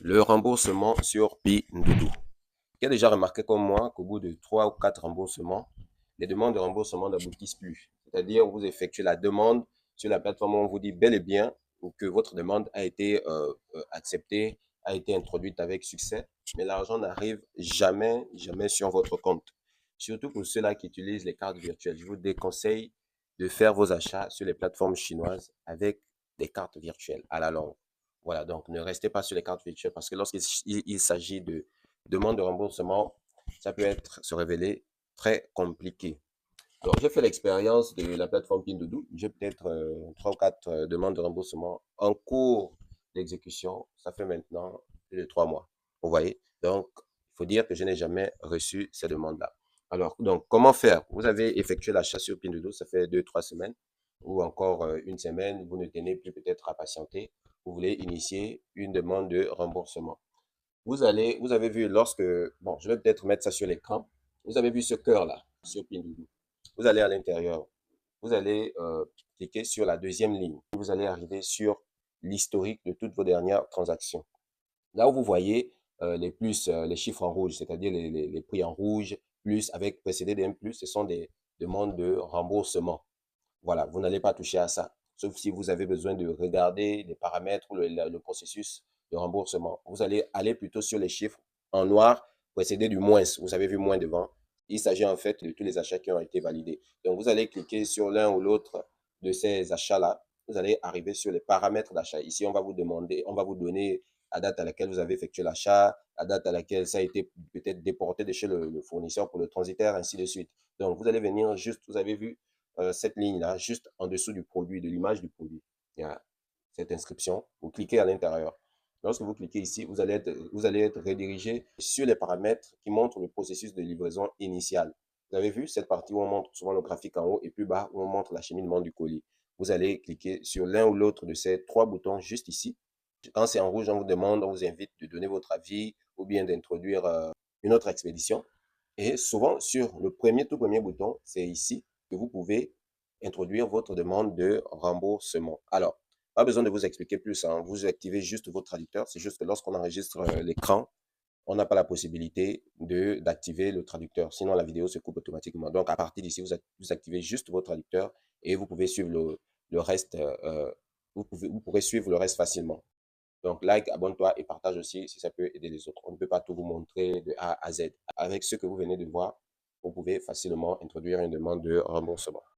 Le remboursement sur Pinduoduo. Qui a déjà remarqué comme moi qu'au bout de 3 ou 4 remboursements, les demandes de remboursement n'aboutissent plus. C'est-à-dire, vous effectuez la demande sur la plateforme, on vous dit bel et bien que votre demande a été acceptée, a été introduite avec succès, mais l'argent n'arrive jamais, jamais sur votre compte. Surtout pour ceux-là qui utilisent les cartes virtuelles. Je vous déconseille de faire vos achats sur les plateformes chinoises avec des cartes virtuelles à la longue. Voilà, donc ne restez pas sur les cartes virtuelles parce que lorsqu'il s'agit de demande de remboursement, ça peut se révéler très compliqué. Alors, j'ai fait l'expérience de la plateforme Pinduoduo. J'ai peut-être 3 ou 4 demandes de remboursement en cours d'exécution. Ça fait maintenant plus de 3 mois. Vous voyez? Donc, il faut dire que je n'ai jamais reçu ces demandes-là. Alors, donc, comment faire? Vous avez effectué l'achat sur Pinduoduo, ça fait 2, 3 semaines ou encore une semaine. Vous ne tenez plus peut-être à patienter. Vous voulez initier une demande de remboursement. Vous avez vu lorsque, bon, je vais peut-être mettre ça sur l'écran. Vous avez vu ce cœur-là sur Pinduoduo. Vous allez à l'intérieur. Vous allez cliquer sur la deuxième ligne. Vous allez arriver sur l'historique de toutes vos dernières transactions. Là où vous voyez les chiffres en rouge, c'est-à-dire les prix en rouge, plus avec précédé d'un plus, ce sont des demandes de remboursement. Voilà, vous n'allez pas toucher à ça, sauf si vous avez besoin de regarder les paramètres ou le processus de remboursement. Vous allez aller plutôt sur les chiffres en noir précédés du moins. Vous avez vu moins devant. Il s'agit en fait de tous les achats qui ont été validés. Donc, vous allez cliquer sur l'un ou l'autre de ces achats-là. Vous allez arriver sur les paramètres d'achat. Ici, on va vous demander, on va vous donner la date à laquelle vous avez effectué l'achat, la date à laquelle ça a été peut-être déporté de chez le fournisseur pour le transitaire, ainsi de suite. Donc, vous allez venir juste, vous avez vu cette ligne-là, juste en dessous du produit, de l'image du produit. Il y a cette inscription. Vous cliquez à l'intérieur. Lorsque vous cliquez ici, vous allez être redirigé sur les paramètres qui montrent le processus de livraison initial. Vous avez vu cette partie où on montre souvent le graphique en haut et plus bas où on montre l'acheminement du colis. Vous allez cliquer sur l'un ou l'autre de ces 3 boutons juste ici. Quand c'est en rouge, on vous demande, on vous invite de donner votre avis ou bien d'introduire une autre expédition. Et souvent, sur le tout premier bouton, c'est ici que vous pouvez introduire votre demande de remboursement. Alors, pas besoin de vous expliquer plus, hein. Vous activez juste votre traducteur. C'est juste que lorsqu'on enregistre l'écran, on n'a pas la possibilité d'activer le traducteur. Sinon, la vidéo se coupe automatiquement. Donc, à partir d'ici, vous activez juste votre traducteur et vous pouvez suivre le reste. Vous pourrez suivre le reste facilement. Donc, like, abonne-toi et partage aussi si ça peut aider les autres. On ne peut pas tout vous montrer de A à Z. Avec ce que vous venez de voir, vous pouvez facilement introduire une demande de remboursement.